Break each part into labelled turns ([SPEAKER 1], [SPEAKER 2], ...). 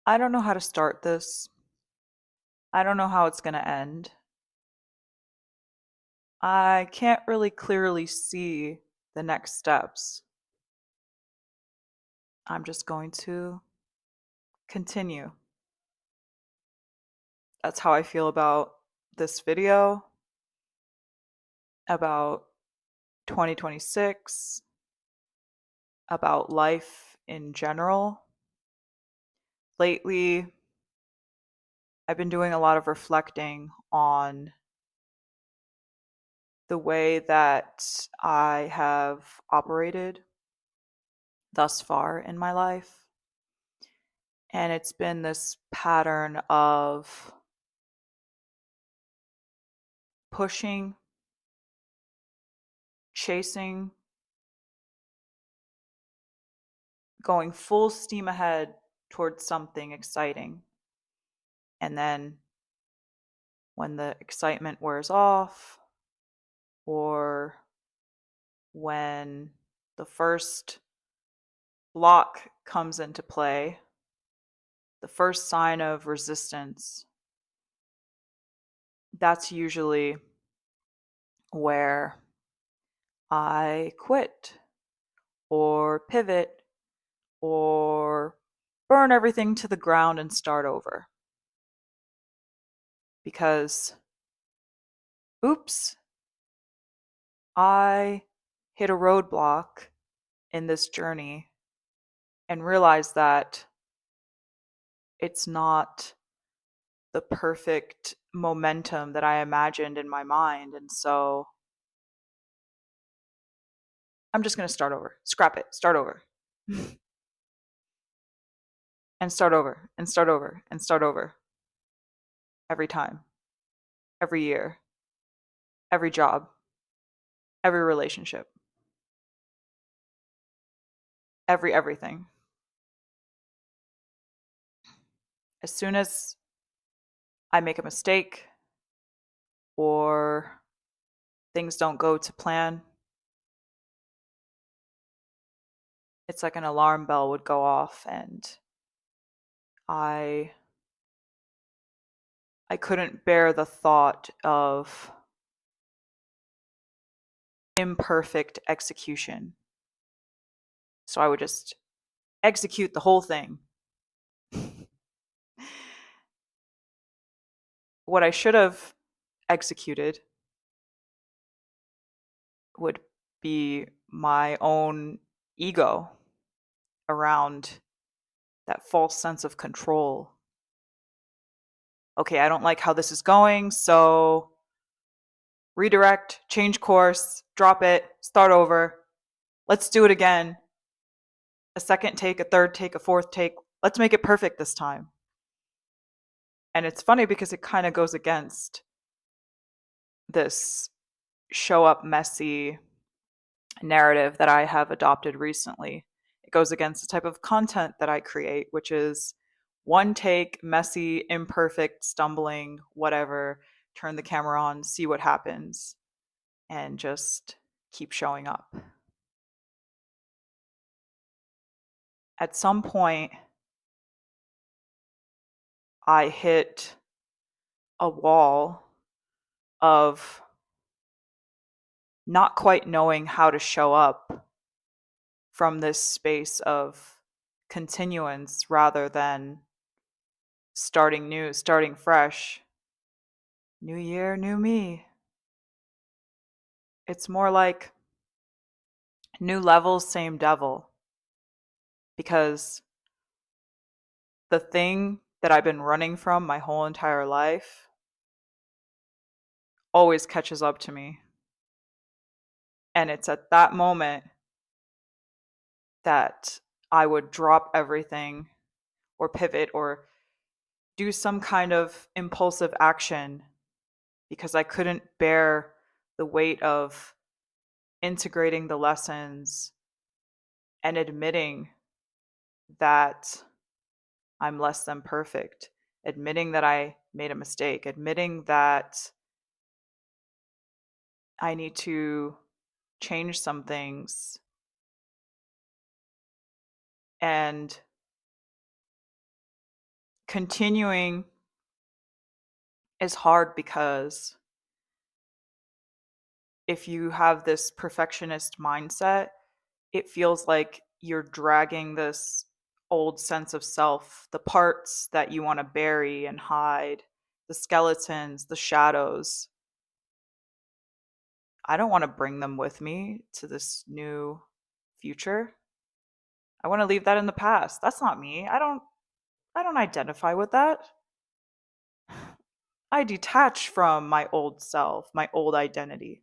[SPEAKER 1] I don't know how to start this. I don't know how it's going to end. I can't really clearly see the next steps. I'm just going to continue. That's how I feel about this video, about 2026, about life in general. Lately, I've been doing a lot of reflecting on the way that I have operated thus far in my life. And it's been this pattern of pushing, chasing, going full steam ahead towards something exciting. And then when the excitement wears off, or when the first block comes into play, the first sign of resistance, that's usually where I quit or pivot or burn everything to the ground and start over. Because, oops, I hit a roadblock in this journey and realized that it's not the perfect momentum that I imagined in my mind. And so I'm just going to start over, scrap it, start over, and start over, and start over, and start over every time, every year, every job, every relationship, everything. As soon as I make a mistake or things don't go to plan, it's like an alarm bell would go off, and I I couldn't bear the thought of imperfect execution. So I would just execute the whole thing. What I should have executed would be my own ego around that false sense of control. Okay, I don't like how this is going, so redirect, change course, drop it, start over. Let's do it again. A second take, a third take, a fourth take. Let's make it perfect this time. And it's funny because it kind of goes against this show up messy narrative that I have adopted recently. It goes against the type of content that I create, which is one take, messy, imperfect, stumbling, whatever, turn the camera on, see what happens, and just keep showing up. At some point, I hit a wall of not quite knowing how to show up from this space of continuance rather than starting new, starting fresh. New year, new me. It's more like new levels, same devil. Because the thing that I've been running from my whole entire life always catches up to me. And it's at that moment that I would drop everything or pivot or do some kind of impulsive action because I couldn't bear the weight of integrating the lessons and admitting that I'm less than perfect, admitting that I made a mistake, admitting that I need to change some things. And continuing is hard because if you have this perfectionist mindset, it feels like you're dragging this old sense of self, the parts that you want to bury and hide, the skeletons, the shadows. I don't want to bring them with me to this new future. I want to leave that in the past. That's not me. I don't identify with that. I detach from my old self, my old identity.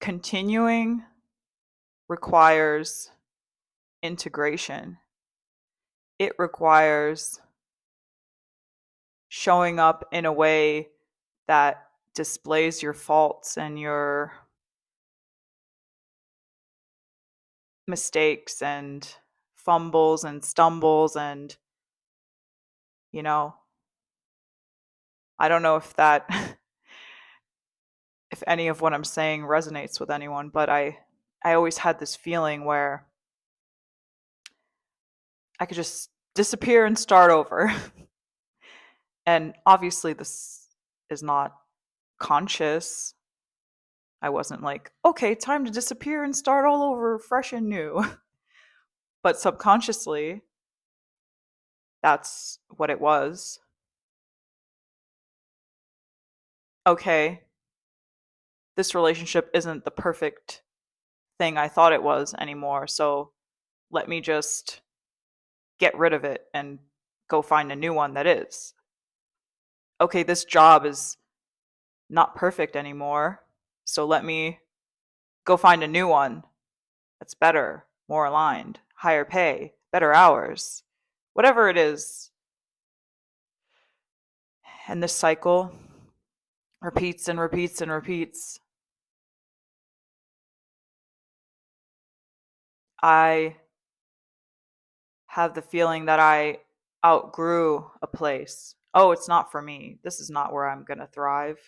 [SPEAKER 1] Continuing requires integration. It requires showing up in a way that displays your faults and your mistakes and fumbles and stumbles and, you know, I don't know if that if any of what I'm saying resonates with anyone, but I always had this feeling where I could just disappear and start over. And obviously this is not conscious. I wasn't like, okay, time to disappear and start all over fresh and new. But subconsciously, that's what it was. Okay, this relationship isn't the perfect thing I thought it was anymore, so let me just get rid of it and go find a new one that is. Okay, this job is not perfect anymore, so let me go find a new one that's better, more aligned, higher pay, better hours, whatever it is. And this cycle repeats and repeats and repeats. I have the feeling that I outgrew a place. Oh, it's not for me. This is not where I'm going to thrive.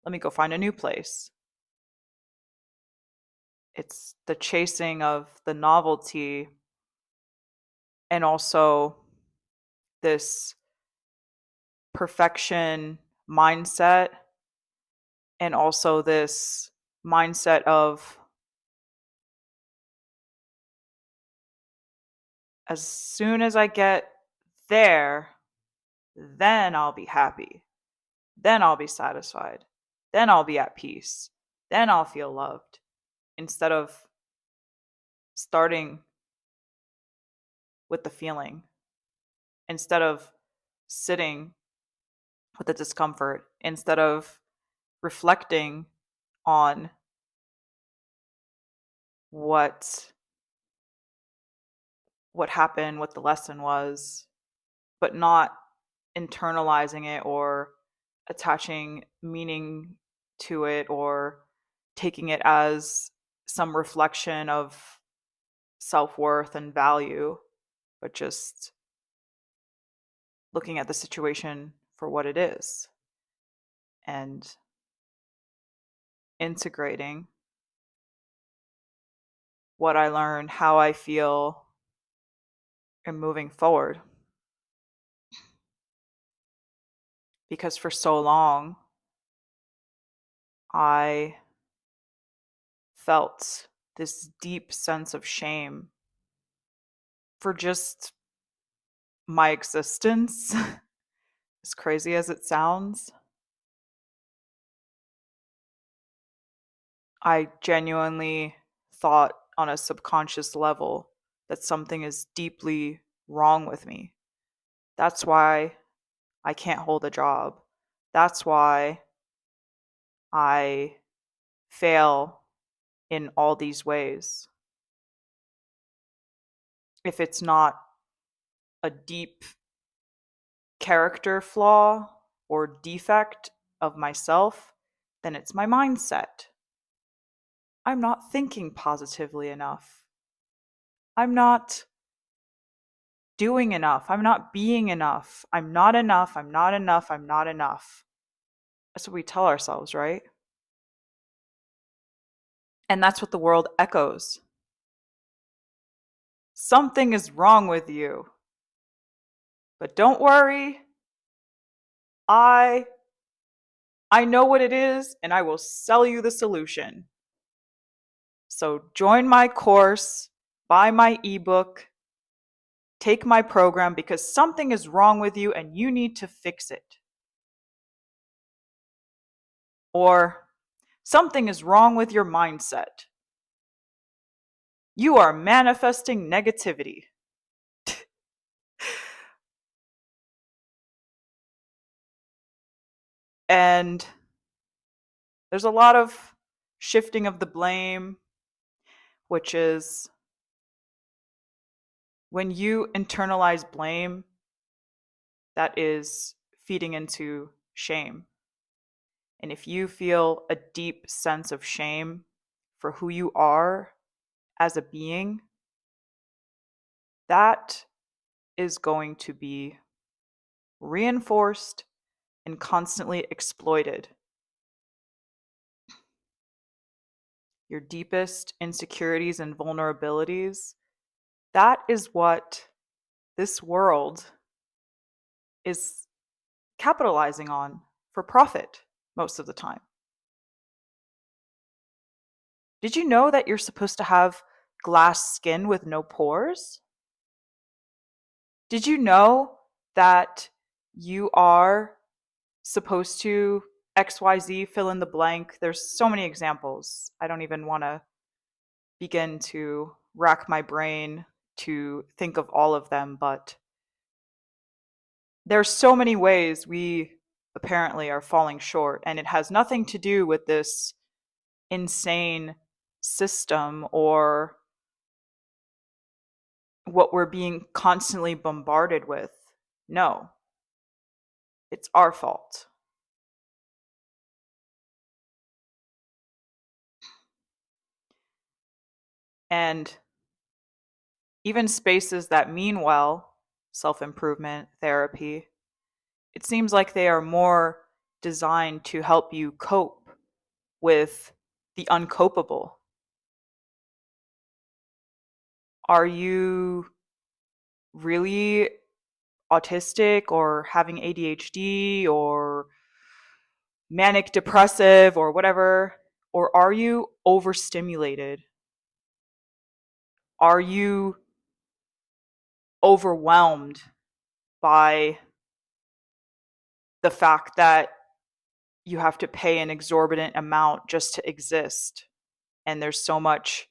[SPEAKER 1] Let me go find a new place. It's the chasing of the novelty and also this perfection mindset, and also this mindset of as soon as I get there, then I'll be happy. Then I'll be satisfied. Then I'll be at peace. Then I'll feel loved. Instead of starting with the feeling, instead of sitting with the discomfort, instead of reflecting on what happened, what the lesson was, but not internalizing it or attaching meaning to it or taking it as some reflection of self-worth and value, but just looking at the situation for what it is and integrating what I learned, how I feel, and moving forward. Because for so long, I felt this deep sense of shame for just my existence, as crazy as it sounds. I genuinely thought on a subconscious level that something is deeply wrong with me. That's why I can't hold a job. That's why I fail in all these ways. If it's not a deep character flaw or defect of myself, then it's my mindset. I'm not thinking positively enough. I'm not doing enough. I'm not being enough. I'm not enough. I'm not enough. I'm not enough. That's what we tell ourselves, right? And that's what the world echoes. Something is wrong with you. But don't worry, I I know what it is and I will sell you the solution. So join my course, buy my ebook, take my program because something is wrong with you and you need to fix it. Or something is wrong with your mindset. You are manifesting negativity. And there's a lot of shifting of the blame, which is when you internalize blame, that is feeding into shame. And if you feel a deep sense of shame for who you are as a being, that is going to be reinforced and constantly exploited. Your deepest insecurities and vulnerabilities, that is what this world is capitalizing on for profit most of the time. Did you know that you're supposed to have glass skin with no pores? Did you know that you are supposed to XYZ fill in the blank? There's so many examples. I don't even want to begin to rack my brain to think of all of them, but there's so many ways we apparently are falling short, and it has nothing to do with this insane system or what we're being constantly bombarded with. No, it's our fault. And even spaces that mean well, self improvement, therapy, it seems like they are more designed to help you cope with the uncopable. Are you really autistic or having ADHD or manic depressive or whatever? Or are you overstimulated? Are you overwhelmed by the fact that you have to pay an exorbitant amount just to exist? And there's so much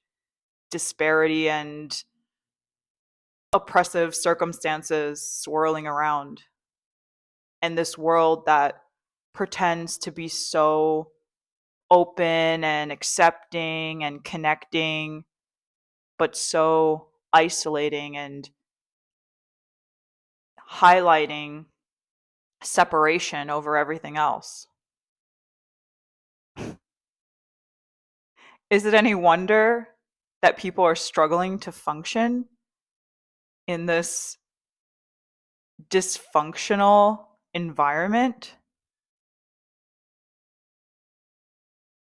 [SPEAKER 1] disparity and oppressive circumstances swirling around. And this world that pretends to be so open and accepting and connecting, but so isolating and highlighting separation over everything else. Is it any wonder that people are struggling to function in this dysfunctional environment?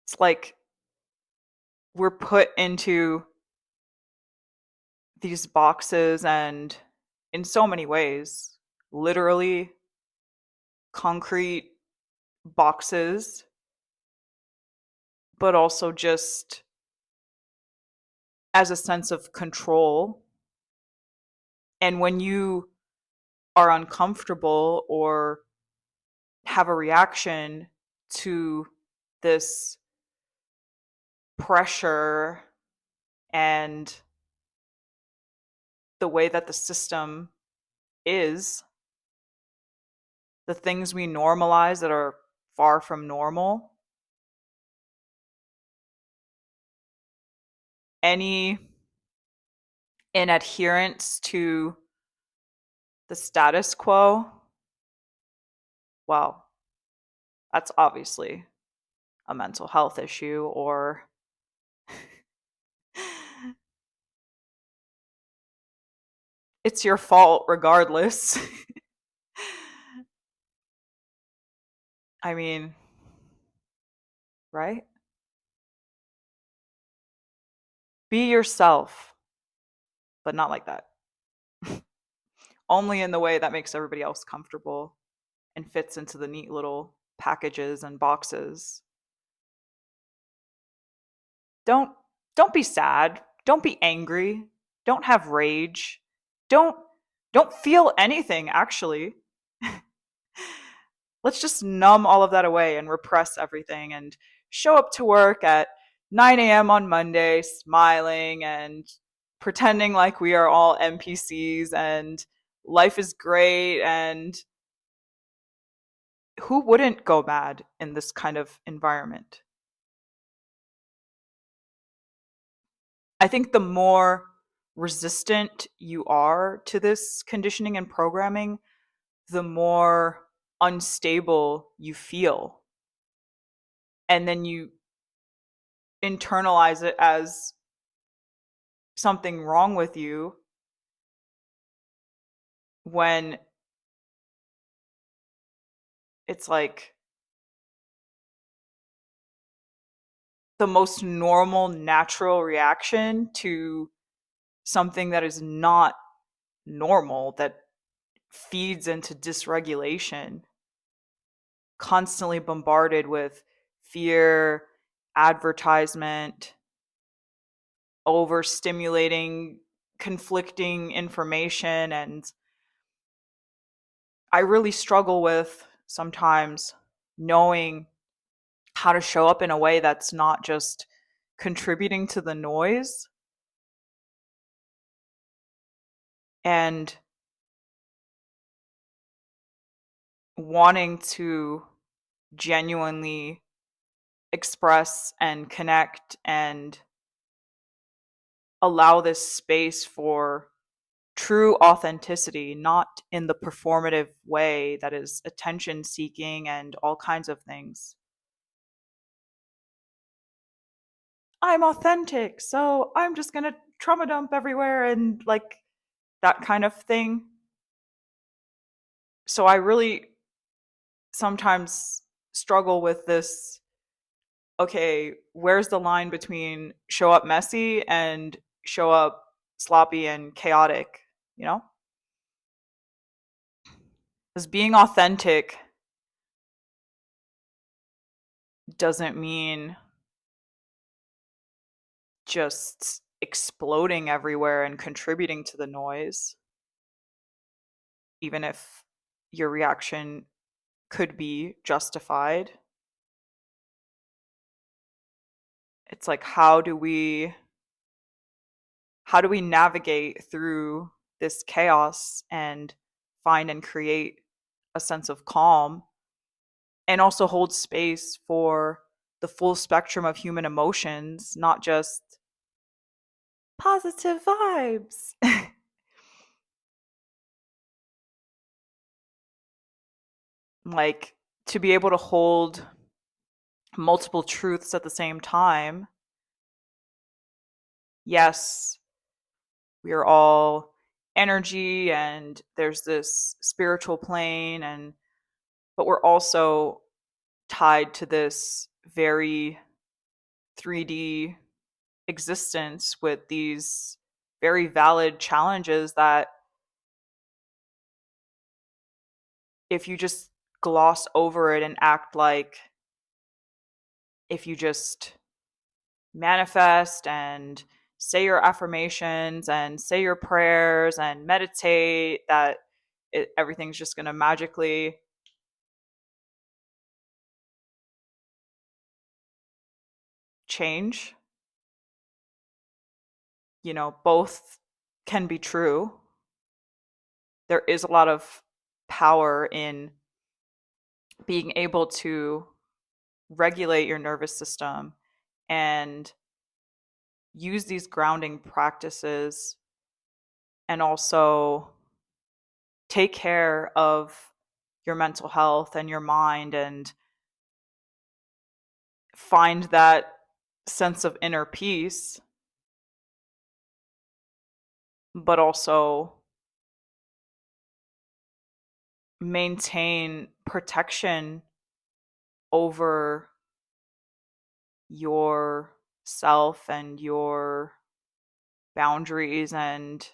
[SPEAKER 1] It's like we're put into these boxes and in so many ways, literally concrete boxes, but also just as a sense of control. And when you are uncomfortable or have a reaction to this pressure and the way that the system is, the things we normalize that are far from normal, any inadherence to the status quo, well, that's obviously a mental health issue or it's your fault regardless. I mean, right? Be yourself, but not like that. only in the way that makes everybody else comfortable and fits into the neat little packages and boxes. Don't don't be sad, don't be angry, don't have rage. Don't don't feel anything actually. Let's just numb all of that away and repress everything and show up to work at 9 a.m. on Monday, smiling and pretending like we are all NPCs and life is great. And who wouldn't go mad in this kind of environment? I think the more resistant you are to this conditioning and programming, the more unstable you feel. And then you internalize it as something wrong with you when it's like the most normal, natural reaction to something that is not normal, that feeds into dysregulation, constantly bombarded with fear, advertisement, overstimulating, conflicting information. And I really struggle with sometimes knowing how to show up in a way that's not just contributing to the noise and wanting to genuinely express and connect and allow this space for true authenticity, not in the performative way that is attention seeking and all kinds of things. I'm authentic, so I'm just gonna trauma dump everywhere and like that kind of thing. So I really sometimes struggle with this. Okay, where's the line between show up messy and show up sloppy and chaotic, you know? Because being authentic doesn't mean just exploding everywhere and contributing to the noise, even if your reaction could be justified. It's like how do we navigate through this chaos and find and create a sense of calm and also hold space for the full spectrum of human emotions, not just positive vibes. Like to be able to hold multiple truths at the same time. Yes, we are all energy and there's this spiritual plane, and but we're also tied to this very 3D existence with these very valid challenges that if you just gloss over it and act like if you just manifest and say your affirmations and say your prayers and meditate, that everything's just going to magically change. Both can be true. There is a lot of power in being able to regulate your nervous system and use these grounding practices and also take care of your mental health and your mind and find that sense of inner peace, but also maintain protection over yourself and your boundaries and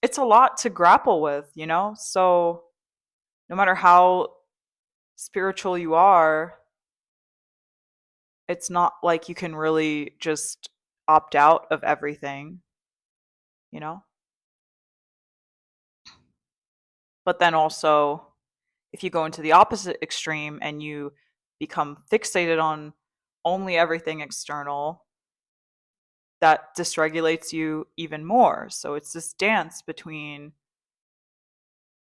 [SPEAKER 1] it's a lot to grapple with, you know? So no matter how spiritual you are, it's not like you can really just opt out of everything, you know? But then also, if you go into the opposite extreme and you become fixated on only everything external, that dysregulates you even more. So it's this dance between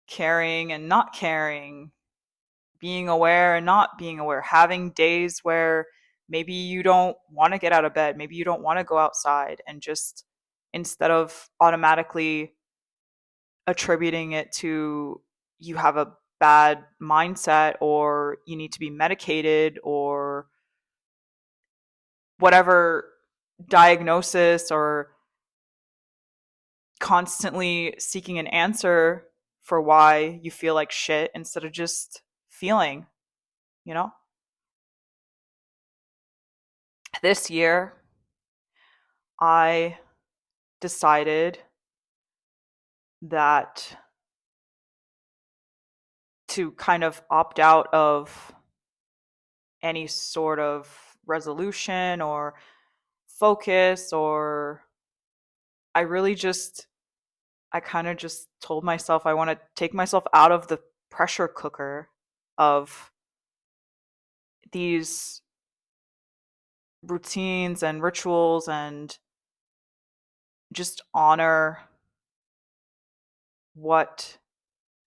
[SPEAKER 1] caring and not caring, being aware and not being aware, having days where maybe you don't want to get out of bed, maybe you don't want to go outside, and just instead of automatically attributing it to you have a bad mindset or you need to be medicated or whatever diagnosis or constantly seeking an answer for why you feel like shit instead of just feeling, you know? This year, I decided that to kind of opt out of any sort of resolution or focus, or I really just, I kind of just told myself I want to take myself out of the pressure cooker of these routines and rituals and just honor what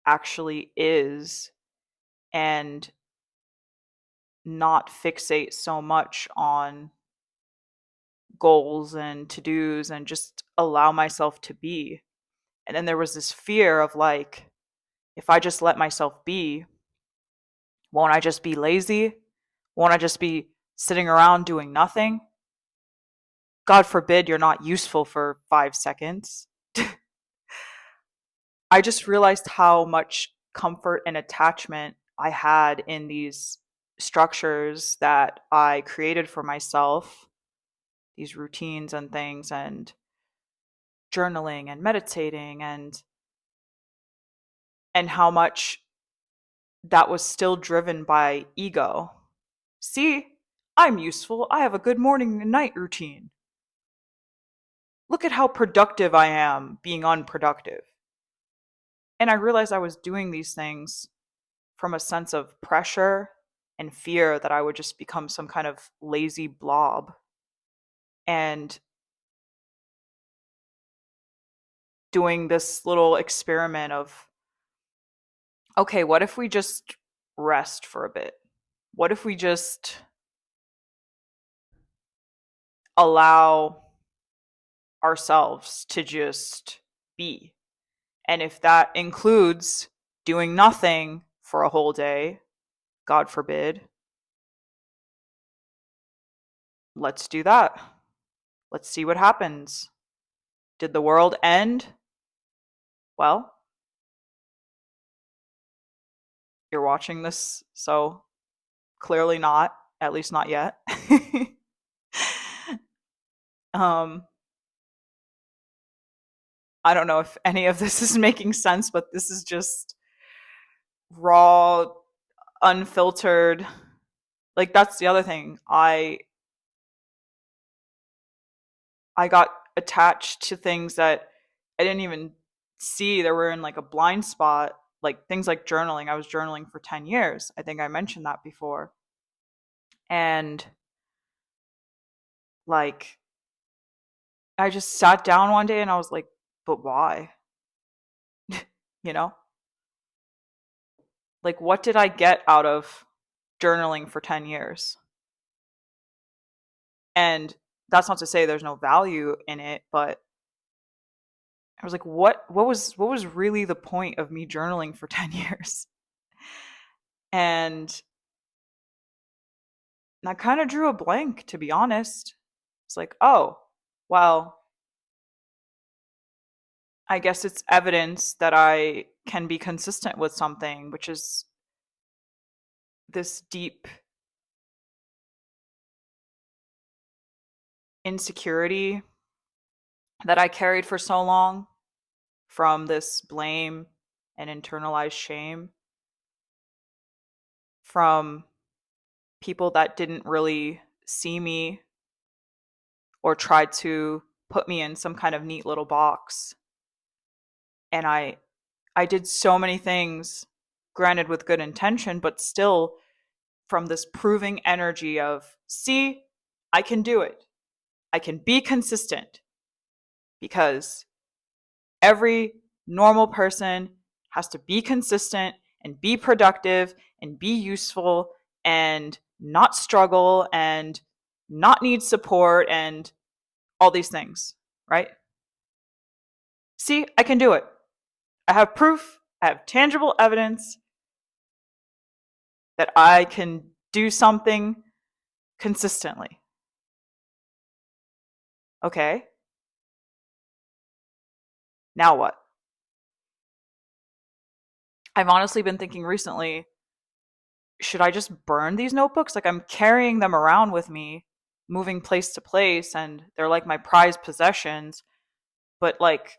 [SPEAKER 1] actually is and not fixate so much on goals and to dos and just allow myself to be. And then there was this fear of like, if I just let myself be, won't I just be lazy? Won't I just be sitting around doing nothing? God forbid you're not useful for 5 seconds. I just realized how much comfort and attachment I had in these structures that I created for myself, these routines and things, and journaling and meditating, and how much that was still driven by ego. See, I'm useful. I have a good morning and night routine. Look at how productive I am being unproductive. And I realized I was doing these things from a sense of pressure and fear that I would just become some kind of lazy blob. And doing this little experiment of, okay, what if we just rest for a bit? What if we just allow ourselves to just be? And if that includes doing nothing for a whole day, God forbid, let's do that. Let's see what happens. Did the world end? Well, you're watching this, so clearly not, at least not yet. um, I don't know if any of this is making sense, but this is just raw, unfiltered. Like that's the other thing. I got attached to things that I didn't even see that were in like a blind spot, like things like journaling. I was journaling for 10 years. I think I mentioned that before. And like I just sat down one day and I was like, but why? You know? Like what did I get out of journaling for 10 years? And that's not to say there's no value in it, but I was like, what was really the point of me journaling for 10 years? And I kind of drew a blank, to be honest. It's like, oh, well, I guess it's evidence that I can be consistent with something, which is this deep insecurity that I carried for so long. from this blame and internalized shame from people that didn't really see me or tried to put me in some kind of neat little box. And I did so many things, granted with good intention, but still from this proving energy of, see, I can do it. I can be consistent because every normal person has to be consistent and be productive and be useful and not struggle and not need support and all these things, right? See, I can do it. I have proof, I have tangible evidence that I can do something consistently. Okay, now what? I've honestly been thinking recently, should I just burn these notebooks? Like, I'm carrying them around with me, moving place to place, and they're like my prized possessions. But, like,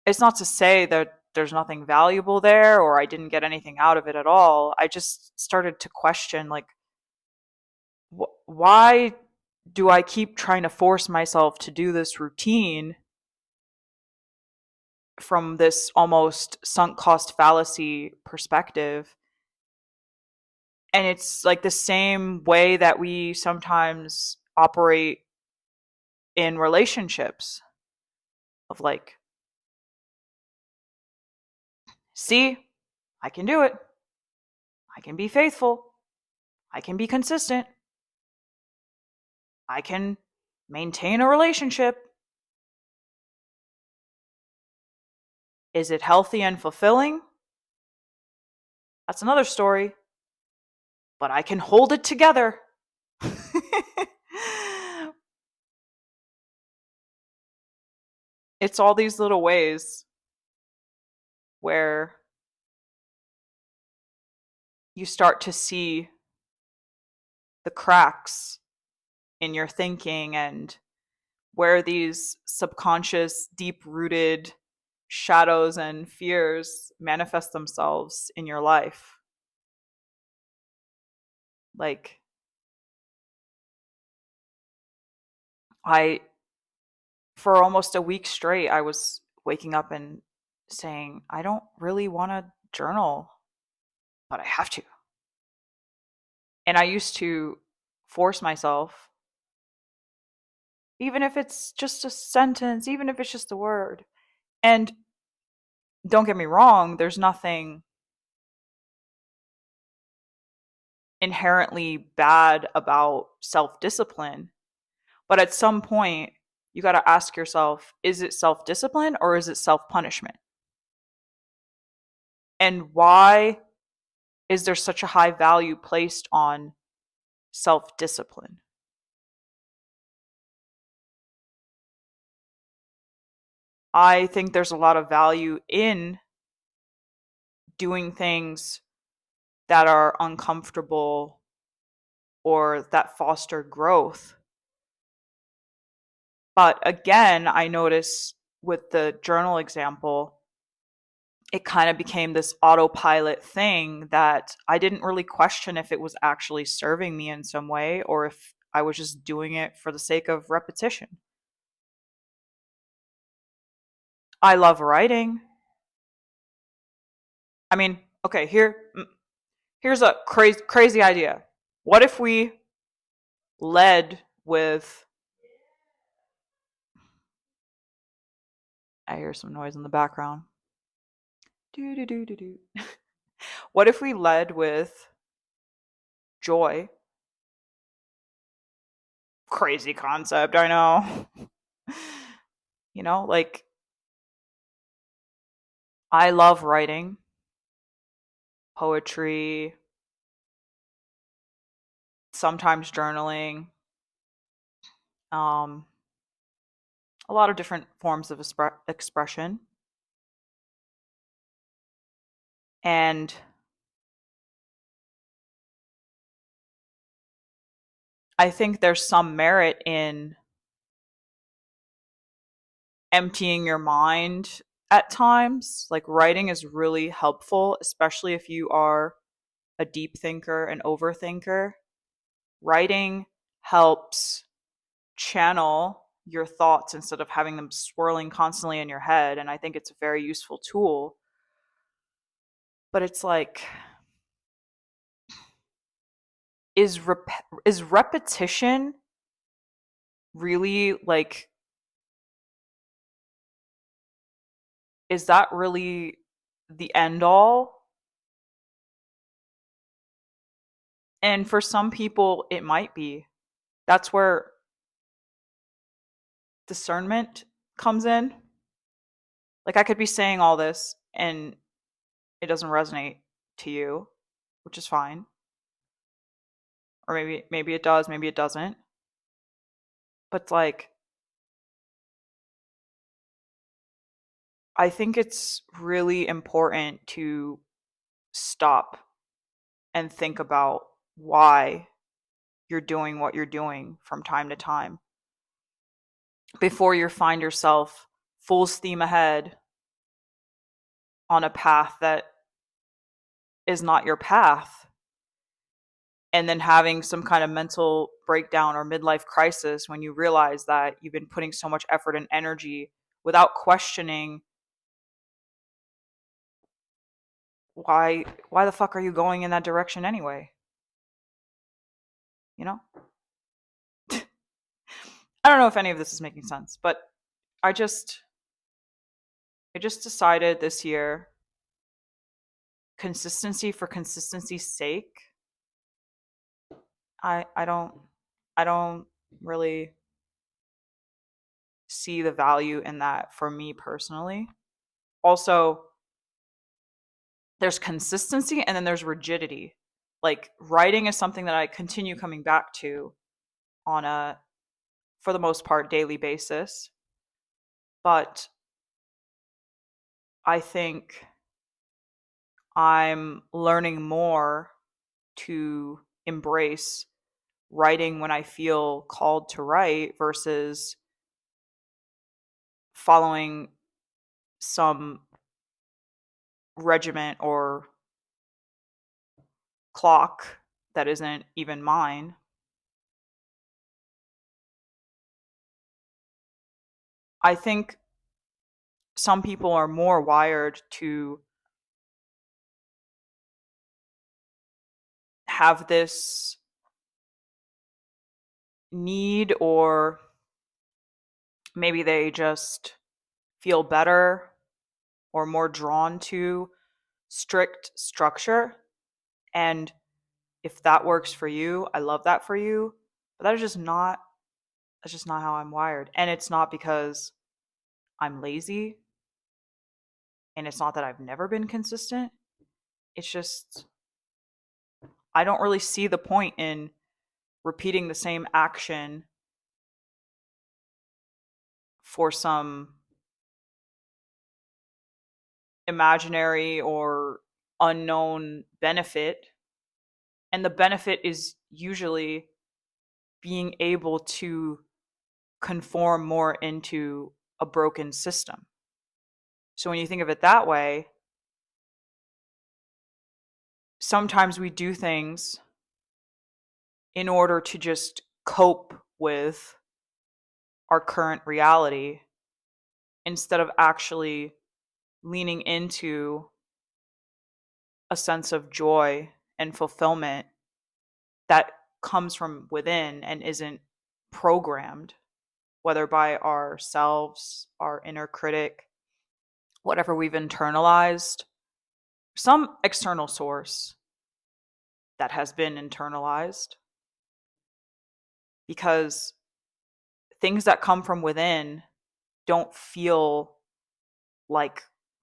[SPEAKER 1] it's not to say that there's nothing valuable there or I didn't get anything out of it at all. I just started to question, like, why do I keep trying to force myself to do this routine from this almost sunk cost fallacy perspective? And it's like the same way that we sometimes operate in relationships of like, see, I can do it. I can be faithful. I can be consistent. I can maintain a relationship. Is it healthy and fulfilling? That's another story. But I can hold it together. It's all these little ways where you start to see the cracks in your thinking and where these subconscious, deep rooted shadows and fears manifest themselves in your life. Like, I, for almost a week straight, I was waking up and saying, I don't really want to journal, but I have to. And I used to force myself, even if it's just a sentence, even if it's just a word. And don't get me wrong, there's nothing inherently bad about self discipline. But at some point, you got to ask yourself, is it self discipline or is it self punishment? And why is there such a high value placed on self discipline? I think there's a lot of value in doing things that are uncomfortable or that foster growth. But again, I notice with the journal example, it kind of became this autopilot thing that I didn't really question if it was actually serving me in some way or if I was just doing it for the sake of repetition. I love writing. I mean, okay, here's a crazy idea. What if we led with, I hear some noise in the background. Do do do do do. What if we led with joy? Crazy concept, I know. Like, I love writing, poetry, sometimes journaling, um, a lot of different forms of expression. And I think there's some merit in emptying your mind at times. Like writing is really helpful, especially if you are a deep thinker and overthinker. Writing helps channel your thoughts instead of having them swirling constantly in your head. And I think it's a very useful tool. But it's like, is repetition really like, is that really the end all? And for some people, it might be. That's where discernment comes in. Like, I could be saying all this and it doesn't resonate to you, which is fine. Or maybe it does, maybe it doesn't. But like, I think it's really important to stop and think about why you're doing what you're doing from time to time before you find yourself full steam ahead on a path that is not your path, and then having some kind of mental breakdown or midlife crisis when you realize that you've been putting so much effort and energy without questioning why the fuck are you going in that direction anyway, you know? I don't know if any of this is making sense, but I just I just decided this year, consistency for consistency's sake. I don't really see the value in that for me personally. Also, there's consistency and then there's rigidity. Like writing is something that I continue coming back to on a, for the most part, daily basis. But I think I'm learning more to embrace writing when I feel called to write versus following some regiment or clock that isn't even mine. I think some people are more wired to have this need, or maybe they just feel better or more drawn to strict structure. And if that works for you, I love that for you. But that's just not how I'm wired. And it's not because I'm lazy, and it's not that I've never been consistent. It's just I don't really see the point in repeating the same action for some imaginary or unknown benefit. And the benefit is usually being able to conform more into a broken system. So when you think of it that way, sometimes we do things in order to just cope with our current reality instead of actually leaning into a sense of joy and fulfillment that comes from within and isn't programmed, whether by ourselves, our inner critic, whatever we've internalized, some external source that has been internalized. Because things that come from within don't feel like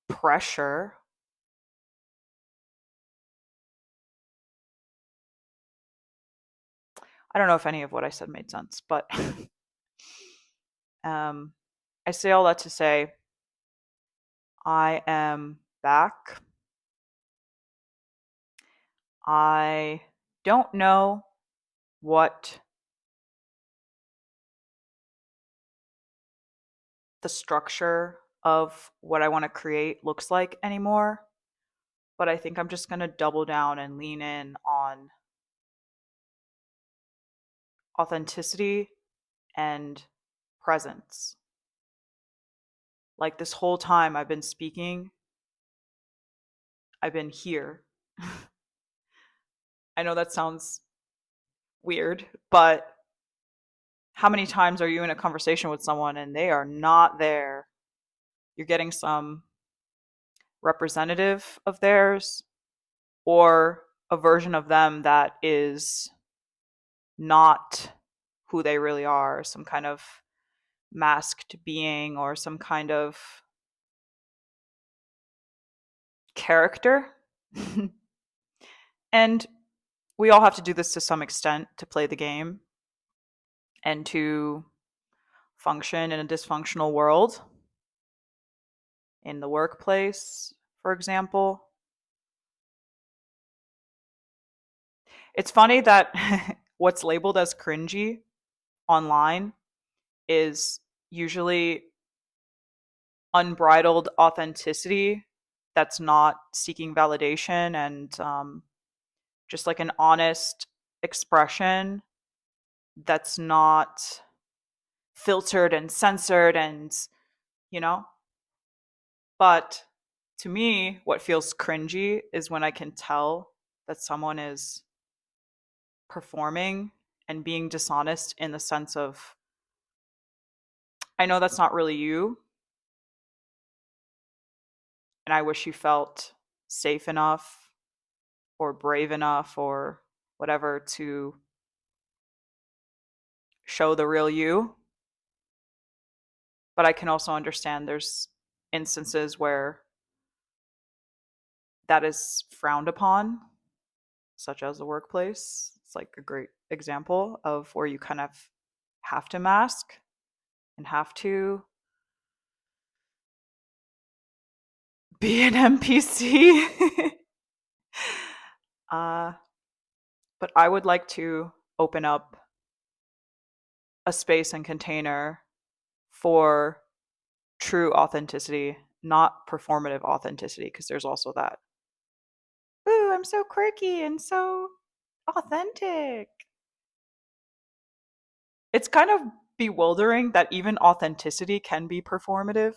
[SPEAKER 1] pressure. I don't know if any of what I said made sense, but I say all that to say I am back. I don't know what the structure of what I want to create looks like anymore. But I think I'm just going to double down and lean in on authenticity and presence. Like this whole time I've been speaking, I've been here. I know that sounds weird, but how many times are you in a conversation with someone and they are not there? You're getting some representative of theirs or a version of them that is not who they really are, some kind of masked being or some kind of character. And we all have to do this to some extent to play the game and to function in a dysfunctional world, in the workplace, for example. It's funny that what's labeled as cringy online is usually unbridled authenticity that's not seeking validation and just like an honest expression that's not filtered and censored and, you know, but to me, what feels cringy is when I can tell that someone is performing and being dishonest in the sense of, I know that's not really you, and I wish you felt safe enough or brave enough or whatever to show the real you. But I can also understand there's instances where that is frowned upon, such as the workplace. It's like a great example of where you kind of have to mask and have to be an NPC. uh, but I would like to open up a space and container for true authenticity, not performative authenticity, because there's also that. Ooh, I'm so quirky and so authentic. It's kind of bewildering that even authenticity can be performative.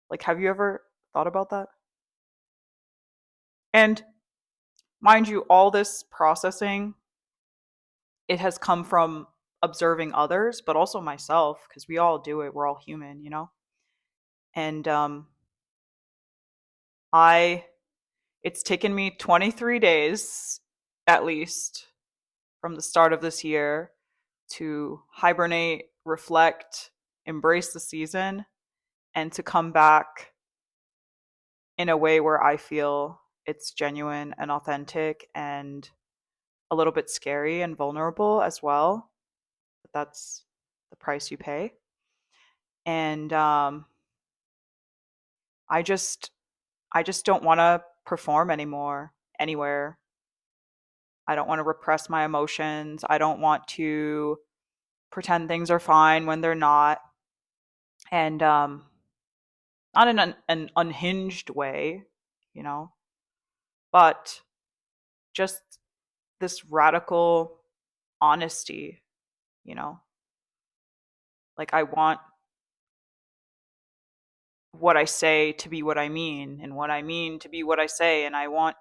[SPEAKER 1] Like, have you ever thought about that? And mind you, all this processing, it has come from observing others, but also myself, because we all do it. We're all human, you know? And I, it's taken me 23 days at least from the start of this year to hibernate, reflect, embrace the season, and to come back in a way where I feel it's genuine and authentic and a little bit scary and vulnerable as well. But that's the price you pay. And I just I just don't want to perform anymore anywhere. I don't want to repress my emotions. I don't want to pretend things are fine when they're not. And not in an unhinged way, you know, but just this radical honesty, you know. Like I want what I say to be what I mean and what I mean to be what I say, and I want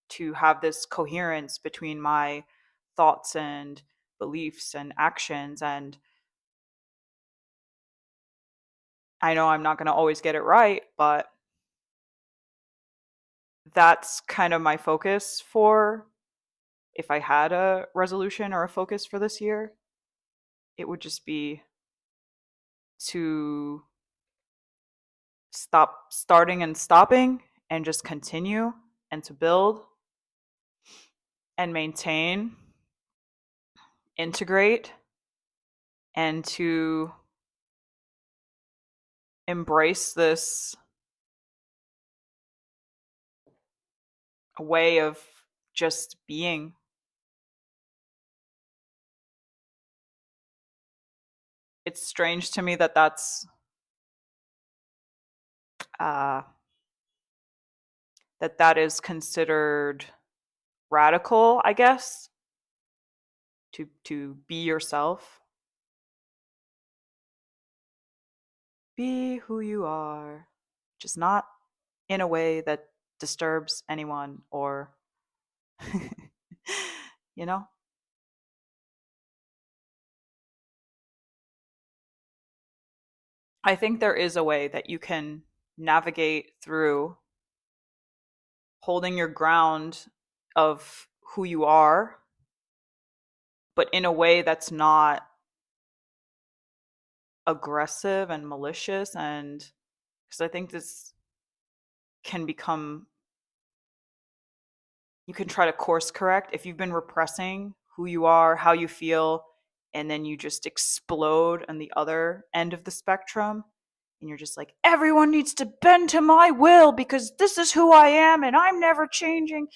[SPEAKER 1] to have this coherence between my thoughts and beliefs and actions. And I know I'm not going to always get it right, but that's kind of my focus for, if I had a resolution or a focus for this year, it would just be to stop starting and stopping and just continue, and to build and maintain, integrate, and to embrace this way of just being. It's strange to me that that's uh, that is considered radical, I guess, to be yourself. Be who you are, just not in a way that disturbs anyone or you know? I think there is a way that you can navigate through holding your ground of who you are, but in a way that's not aggressive and malicious. And because I think this can become, you can try to course correct if you've been repressing who you are, how you feel, and then you just explode on the other end of the spectrum. And you're just like, everyone needs to bend to my will because this is who I am and I'm never changing.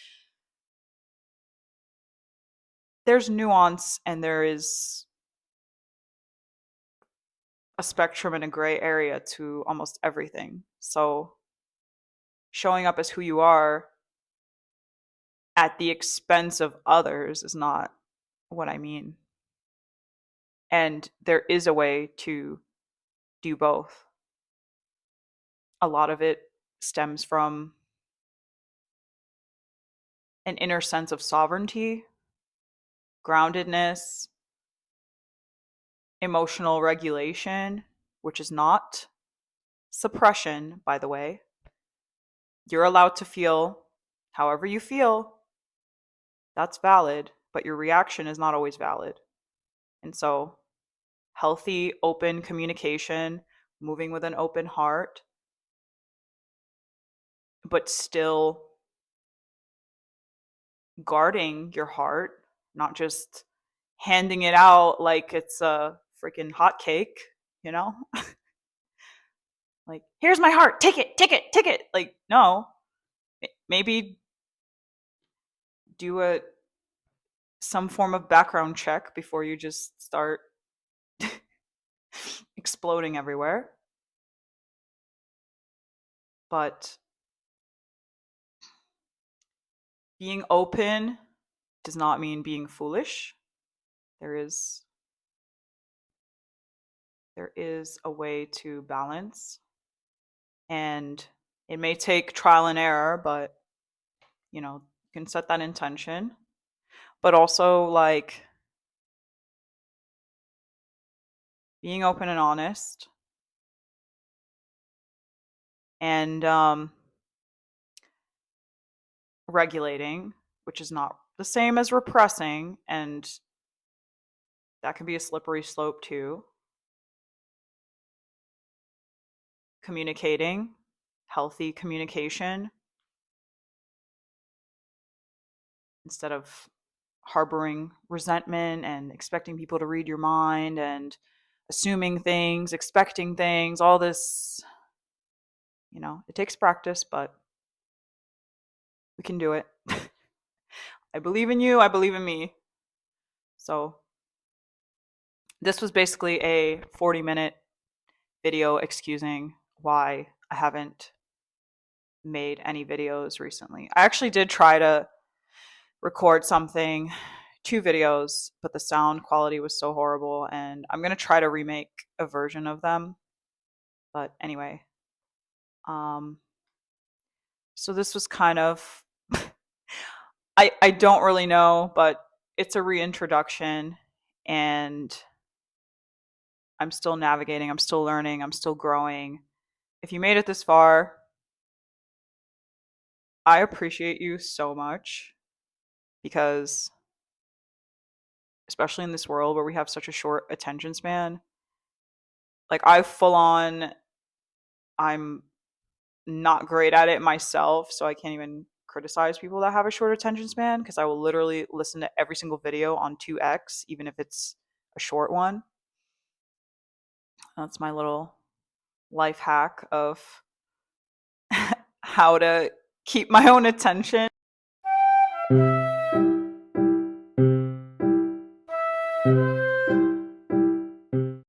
[SPEAKER 1] There's nuance and there is a spectrum and a gray area to almost everything. So showing up as who you are at the expense of others is not what I mean. And there is a way to do both. A lot of it stems from an inner sense of sovereignty, groundedness, emotional regulation, which is not suppression, by the way. You're allowed to feel however you feel. That's valid, but your reaction is not always valid. And so, healthy, open communication, moving with an open heart, but still guarding your heart, not just handing it out like it's a freaking hot cake, you know? Like, here's my heart, take it, take it, take it. Like, no. Maybe do a some form of background check before you just start exploding everywhere. But being open does not mean being foolish. There is a way to balance, and it may take trial and error, but you know, you can set that intention. But also like being open and honest and regulating, which is not the same as repressing, and that can be a slippery slope too. Communicating, healthy communication, instead of harboring resentment and expecting people to read your mind and assuming things, expecting things, all this, you know, it takes practice, but we can do it. I believe in you, I believe in me. So, this was basically a 40-minute video excusing why I haven't made any videos recently. I actually did try to record something, 2 videos, but the sound quality was so horrible, and I'm going to try to remake a version of them. But anyway, so this was kind of I don't really know, but it's a reintroduction, and I'm still navigating, I'm still learning, I'm still growing. If you made it this far, I appreciate you so much, because especially in this world where we have such a short attention span, like I'm not great at it myself, so I can't even criticize people that have a short attention span, because I will literally listen to every single video on 2x, even if it's a short one. That's my little life hack of how to keep my own attention.